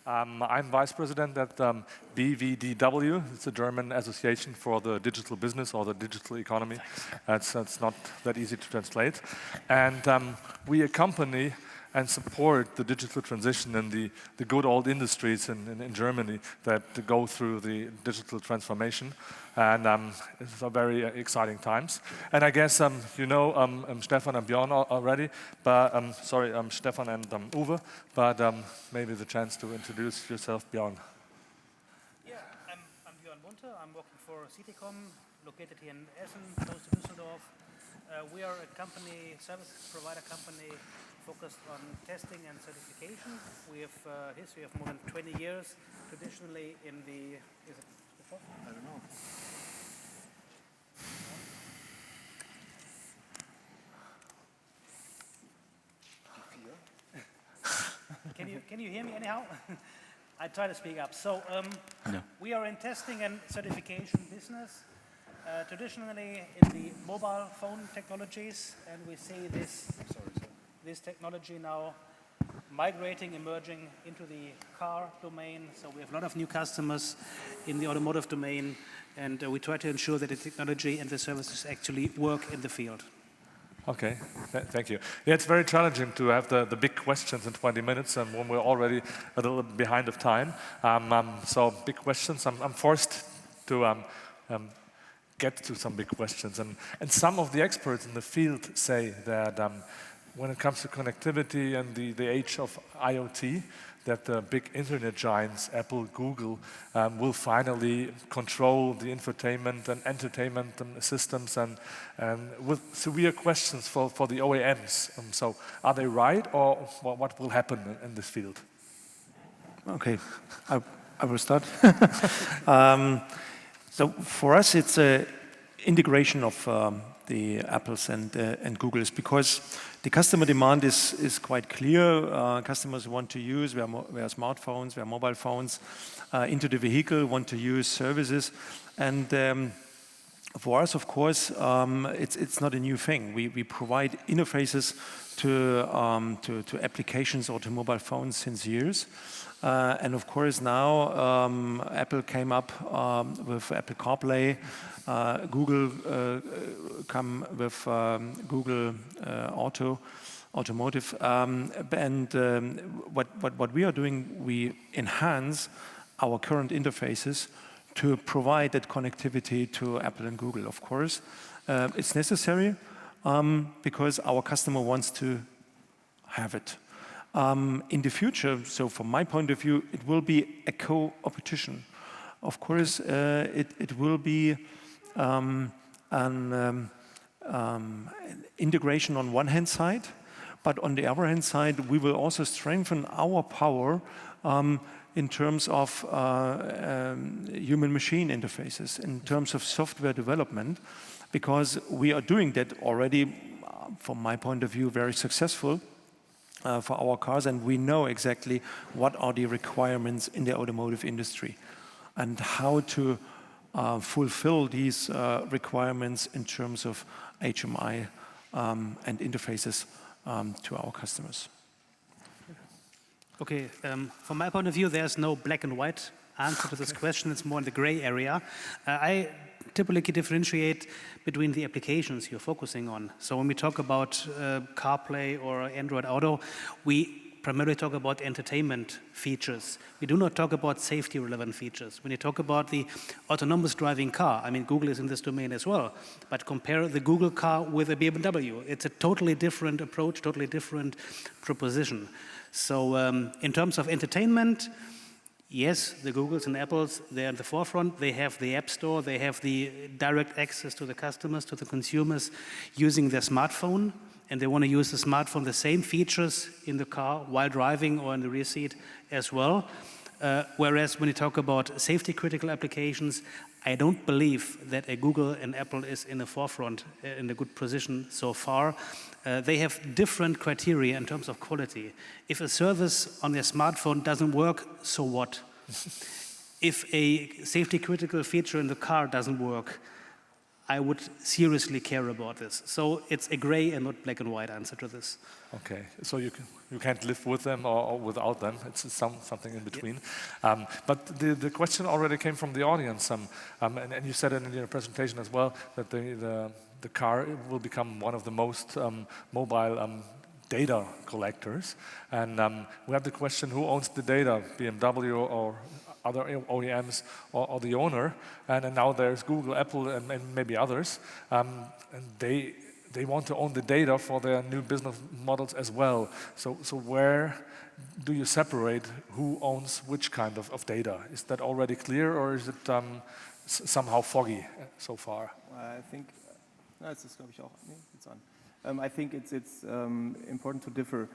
I'm vice president at BVDW. It's a German association for the digital business or the digital economy. That's not that easy to translate. And we accompany and support the digital transition in the good old industries in Germany that go through the digital transformation. And it's a very exciting times. And I guess you know Stefan and Björn already, but sorry, Stefan and Uwe, but maybe the chance to introduce yourself, Björn. Yeah, I'm Björn Bunte. I'm working for CETECOM, located here in Essen, close to Düsseldorf. We are a company, service provider company, focused on testing and certification. We have a history of more than 20 years, traditionally in the, is it before? I don't know. Can you hear me anyhow? I try to speak up. So no. We are in testing and certification business, traditionally in the mobile phone technologies, and we see this technology now migrating, emerging into the car domain. So we have a lot of new customers in the automotive domain, and we try to ensure that the technology and the services actually work in the field. Okay, thank you. Yeah, it's very challenging to have the big questions in 20 minutes, and when we're already a little behind of time. So big questions, I'm forced to get to some big questions. And some of the experts in the field say that when it comes to connectivity and the age of IoT, that the big internet giants, Apple, Google, will finally control the infotainment and entertainment systems and with severe questions for the OEMs. So are they right, or what will happen in this field? Okay, I will start. So for us, it's an integration of the Apples and Googles, because the customer demand is quite clear. Customers want to use their smartphones, their mobile phones into the vehicle, want to use services. And for us, of course, it's not a new thing. We provide interfaces to applications or to mobile phones since years. And of course now Apple came up with Apple CarPlay, Google come with Google Automotive, and what we are doing, we enhance our current interfaces to provide that connectivity to Apple and Google. Of course, it's necessary because our customer wants to have it. In the future, so from my point of view, it will be a co-opetition. Of course, it will be an integration on one hand side, but on the other hand side, we will also strengthen our power in terms of human-machine interfaces, in terms of software development, because we are doing that already, from my point of view, very successful for our cars, and we know exactly what are the requirements in the automotive industry and how to fulfill these requirements in terms of HMI and interfaces to our customers. Okay, from my point of view, there's no black and white answer to this question. It's more in the gray area. I typically differentiate between the applications you're focusing on. So when we talk about CarPlay or Android Auto, we primarily talk about entertainment features. We do not talk about safety relevant features. When you talk about the autonomous driving car, I mean, Google is in this domain as well, but compare the Google car with a BMW. It's a totally different approach, totally different proposition. So in terms of entertainment, yes, the Googles and Apples, they're at the forefront. They have the App Store, they have the direct access to the customers, to the consumers using their smartphone, and they want to use the smartphone, the same features in the car while driving or in the rear seat as well. Whereas when you talk about safety critical applications, I don't believe that a Google and Apple is in the forefront, in a good position so far. They have different criteria in terms of quality. If a service on their smartphone doesn't work, so what? If a safety critical feature in the car doesn't work, I would seriously care about this. So it's a gray and not black and white answer to this. Okay, so you can't live with them or without them. It's something in between. But the question already came from the audience, and you said it in your presentation as well, that the car will become one of the most mobile data collectors. And we have the question, who owns the data, BMW or other OEMs or the owner? And now there's Google, Apple, and maybe others. And they want to own the data for their new business models as well. So where do you separate who owns which kind of data? Is that already clear, or is it somehow foggy so far? I think, das ist, glaube ich, auch, nee, it's on. I think it's important to differ.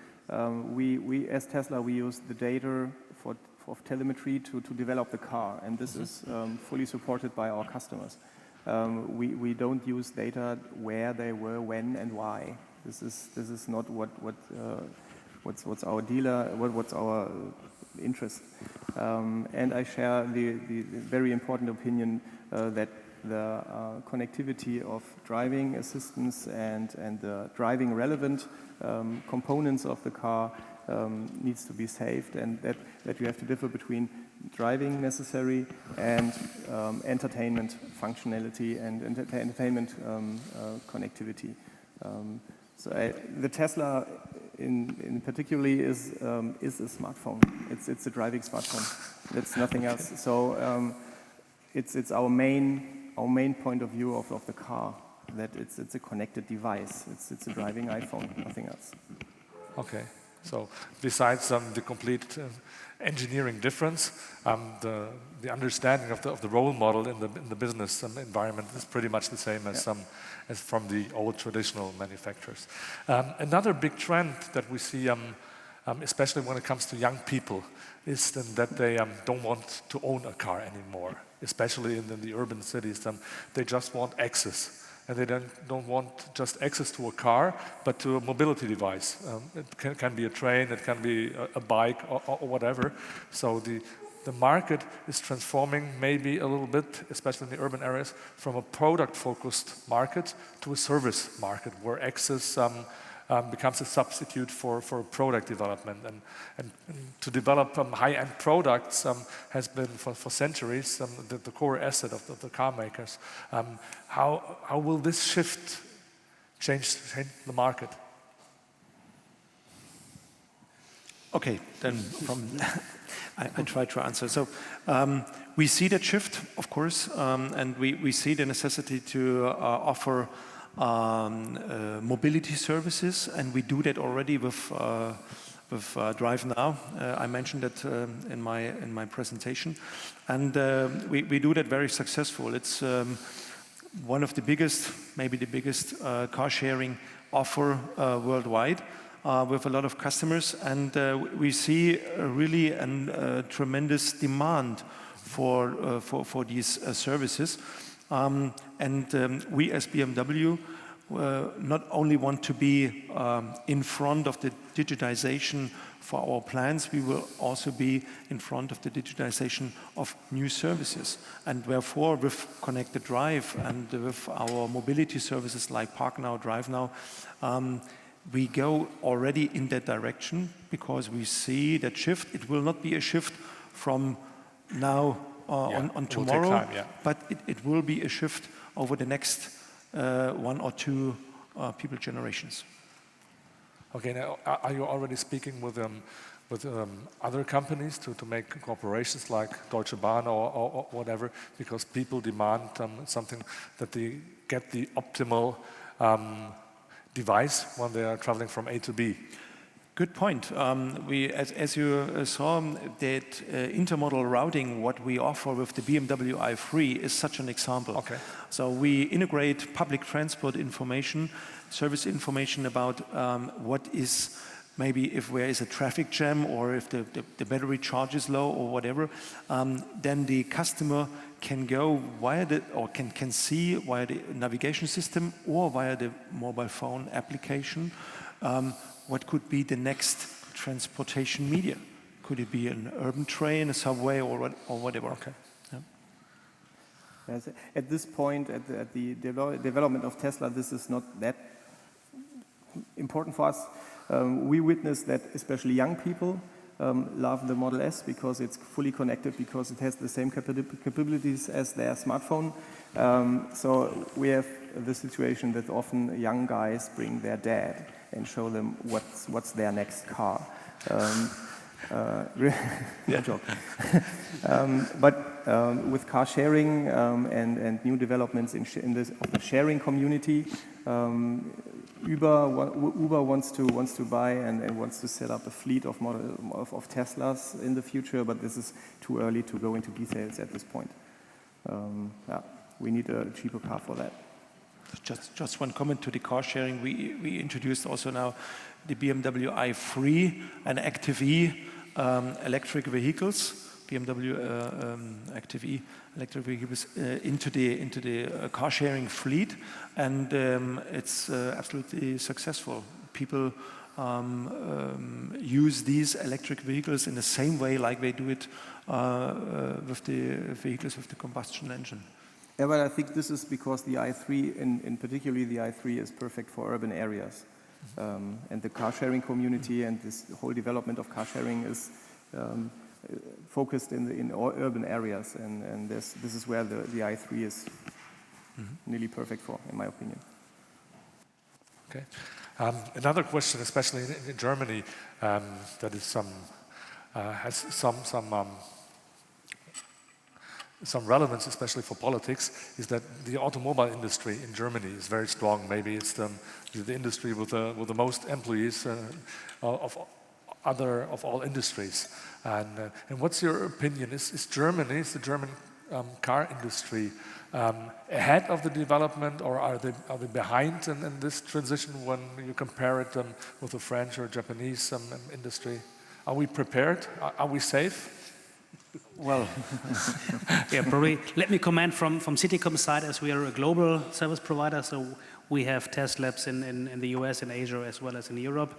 We as Tesla, we use the data of telemetry to develop the car, and this is fully supported by our customers. We don't use data where they were, when, and why. This is not what's our dealer, what's our interest. And I share the very important opinion that the connectivity of driving assistance and the driving relevant components of the car needs to be saved, and that you have to differ between driving necessary and entertainment functionality and entertainment connectivity. The Tesla in particularly is a smartphone. It's a driving smartphone. It's nothing else. So it's our main point of view of the car, that it's a connected device. It's a driving iPhone, nothing else. Okay. So besides the complete engineering difference, the understanding of the role model in the business environment is pretty much the same as from the old traditional manufacturers. Another big trend that we see, especially when it comes to young people, is that they don't want to own a car anymore, especially in the urban cities. They just want access. And they don't want just access to a car, but to a mobility device. It can be a train, it can be a bike, or whatever. So the market is transforming maybe a little bit, especially in the urban areas, from a product-focused market to a service market, where access becomes a substitute for product development. And to develop high-end products has been for centuries the core asset of the car makers. How will this shift change the market? Okay, then I try to answer. So we see that shift, of course, and we see the necessity to offer mobility services, and we do that already with Drive Now. I mentioned that in my presentation, and we do that very successful. It's one of the biggest, maybe the biggest car sharing offer worldwide, with a lot of customers, and we see really a tremendous demand for these services. We as BMW not only want to be in front of the digitization for our plants, we will also be in front of the digitization of new services. And therefore, with Connected Drive and with our mobility services like Park Now, Drive Now, we go already in that direction, because we see that shift. It will not be a shift from now on tomorrow, will take time, but it will be a shift over the next 1 or 2 people generations. Okay, now are you already speaking with other companies to make corporations like Deutsche Bahn or whatever, because people demand something that they get the optimal device when they are traveling from A to B? Good point. As you saw, that intermodal routing, what we offer with the BMW i3 is such an example. Okay. So we integrate public transport information, service information about what is, maybe if there is a traffic jam or if the battery charge is low or whatever, then the customer can go via can see via the navigation system or via the mobile phone application what could be the next transportation media. Could it be an urban train, a subway, or whatever? Okay. Yes, at this point, at the development of Tesla, this is not that important for us. We witness that especially young people love the Model S because it's fully connected, because it has the same capabilities as their smartphone. So we have the situation that often young guys bring their dad and show them what's their next car. Joke. But with car sharing and new developments in the sharing community, Uber wants to buy and wants to set up a fleet of Teslas in the future, but this is too early to go into details at this point. Yeah, we need a cheaper car for that. Just one comment to the car sharing. We introduced also now the BMW i3 and Active E electric vehicles, BMW Active E electric vehicles into the car sharing fleet, and it's absolutely successful. People use these electric vehicles in the same way like they do it with the vehicles with the combustion engine. Yeah, but I think this is because the i3, in particularly the i3, is perfect for urban areas. And the car sharing community and this whole development of car sharing is focused in all urban areas, and this is where the i3 is nearly perfect for, in my opinion. Okay. Another question, especially in Germany, that is has some relevance, especially for politics, is that the automobile industry in Germany is very strong. Maybe it's the industry with the most employees of all industries. And what's your opinion? Is the German car industry ahead of the development, or are they behind in this transition when you compare it with the French or Japanese industry? Are we prepared? Are we safe? Well, yeah, probably. Let me comment from CETECOM side, as we are a global service provider, so we have test labs in the US, in Asia, as well as in Europe.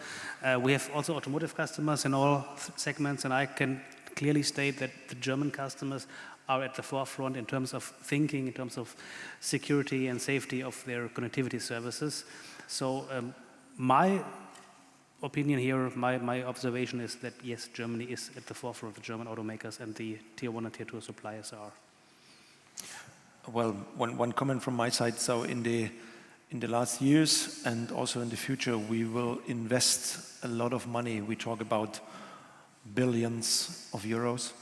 We have also automotive customers in all segments, and I can clearly state that the German customers are at the forefront in terms of thinking, in terms of security and safety of their connectivity services. So my opinion here, my observation is that yes, Germany is at the forefront, the German automakers and the tier 1 and tier 2 suppliers are. Well, one comment from my side. So in the last years and also in the future, we will invest a lot of money. We talk about billions of euros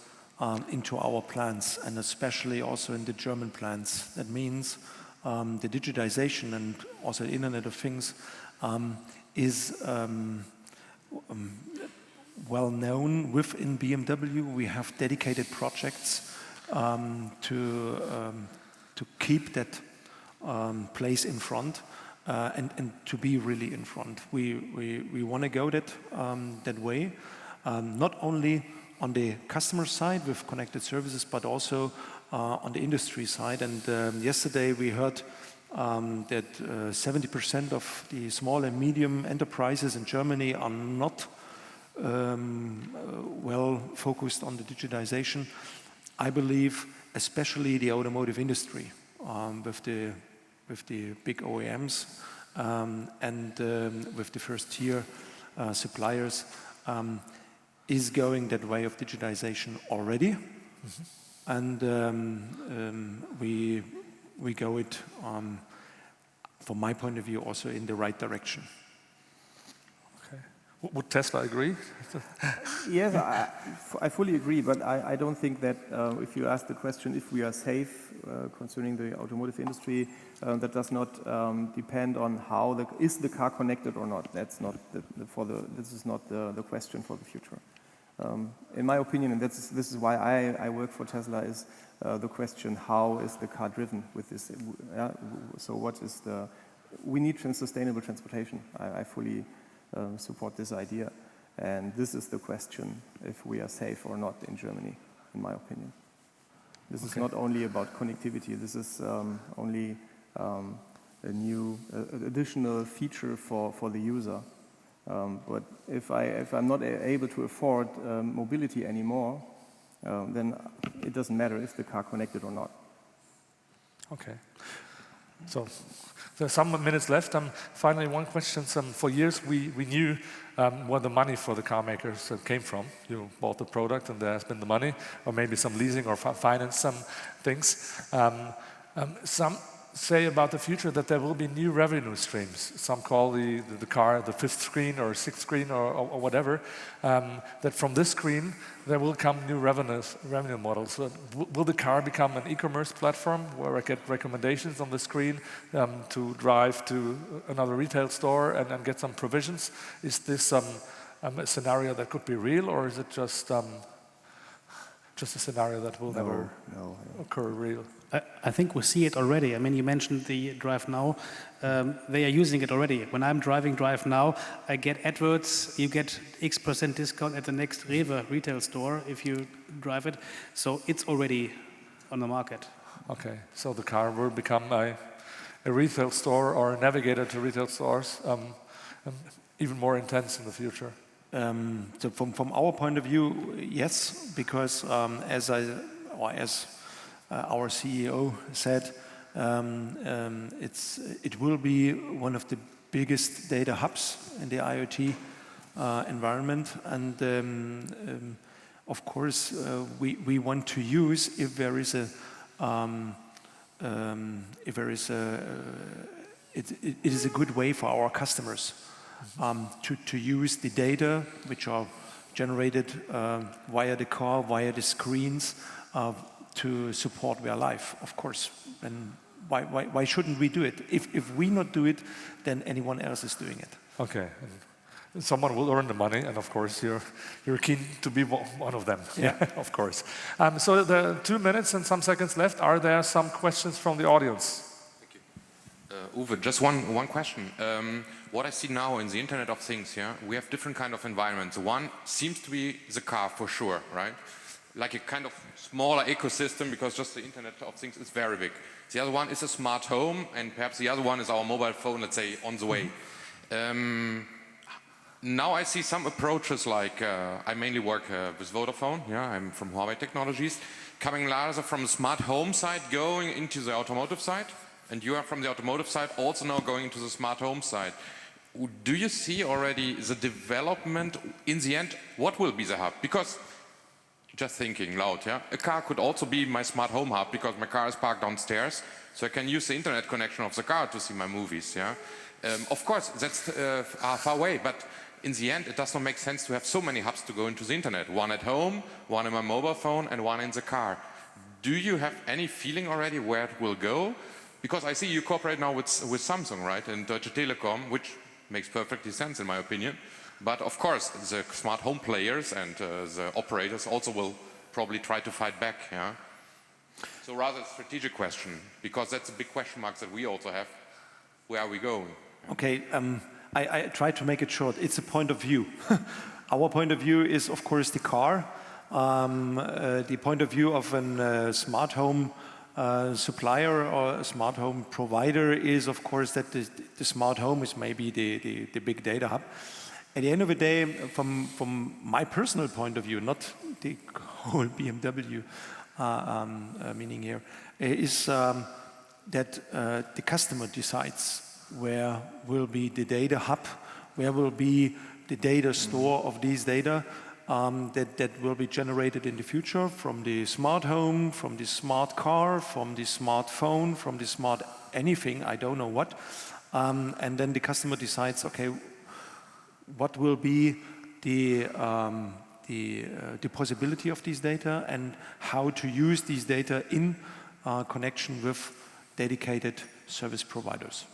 into our plants, and especially also in the German plants. That means the digitization and also the Internet of Things is well known within BMW. We have dedicated projects to keep that place in front and to be really in front. We want to go that way, not only on the customer side with connected services, but also on the industry side. And yesterday we heard that 70% of the small and medium enterprises in Germany are not well focused on the digitization. I believe especially the automotive industry with the big OEMs and with the first tier suppliers is going that way of digitization already. And we go it, from my point of view, also in the right direction. Okay. Would Tesla agree? Yes, I fully agree, but I don't think that if you ask the question if we are safe concerning the automotive industry, that does not depend on how is the car connected or not. That's not this is not the question for the future. In my opinion, and this is why I work for Tesla, is the question: how is the car driven with this? So what is we need sustainable transportation. I fully support this idea, and this is the question: if we are safe or not in Germany, in my opinion. This is not only about connectivity. This is only a new additional feature for the user. But if I'm not able to afford mobility anymore, then it doesn't matter if the car connected or not. Okay. So there's some minutes left. Finally, one question. For years, we knew where the money for the car makers came from. You bought the product and there has been the money, or maybe some leasing or finance some things. Some say about the future that there will be new revenue streams. Some call the car the fifth screen or sixth screen or whatever. That from this screen there will come new revenue models. Will the car become an e-commerce platform where I get recommendations on the screen to drive to another retail store and get some provisions? Is this a scenario that could be real, or is it just a scenario that will never occur real? I think we see it already. I mean, you mentioned the Drive Now. They are using it already. When I'm driving Drive Now, I get adverts. You get X% discount at the next Rewe retail store if you drive it. So it's already on the market. Okay, so the car will become a retail store or a navigator to retail stores, even more intense in the future. So from our point of view, yes, because as our CEO said, it will be one of the biggest data hubs in the IoT environment, and of course we want to use if there is it is a good way for our customers to use the data which are generated via the car, via the screens, to support their life, of course. And why shouldn't we do it? If we not do it, then anyone else is doing it. Okay. And someone will earn the money, and of course you're keen to be one of them. Yeah, of course. So there are 2 minutes and some seconds left. Are there some questions from the audience? Thank you. Uwe, just one question. What I see now in the Internet of Things, we have different kind of environments. One seems to be the car for sure, right? Like a kind of smaller ecosystem, because just the Internet of Things is very big. The other one is a smart home, and perhaps the other one is our mobile phone, let's say, on the way. Now I see some approaches like, I mainly work with Vodafone, I'm from Huawei Technologies, coming rather from the smart home side, going into the automotive side, and you are from the automotive side, also now going into the smart home side. Do you see already the development in the end? What will be the hub? Because just thinking loud, a car could also be my smart home hub because my car is parked downstairs, so I can use the internet connection of the car to see my movies. Of course, that's far away, but in the end, it does not make sense to have so many hubs to go into the internet. One at home, one in my mobile phone, and one in the car. Do you have any feeling already where it will go? Because I see you cooperate now with Samsung, right, and Deutsche Telekom, which makes perfectly sense in my opinion. But of course, the smart home players and the operators also will probably try to fight back. So rather a strategic question, because that's a big question mark that we also have. Where are we going? Okay, I try to make it short. It's a point of view. Our point of view is, of course, the car. The point of view of a smart home supplier or a smart home provider is, of course, that the smart home is maybe the big data hub. At the end of the day, from my personal point of view, not the whole BMW meaning here, is that the customer decides where will be the data hub, where will be the data store of these data that will be generated in the future from the smart home, from the smart car, from the smartphone, from the smart anything, I don't know what. And then the customer decides, okay, what will be the possibility of these data and how to use these data in connection with dedicated service providers.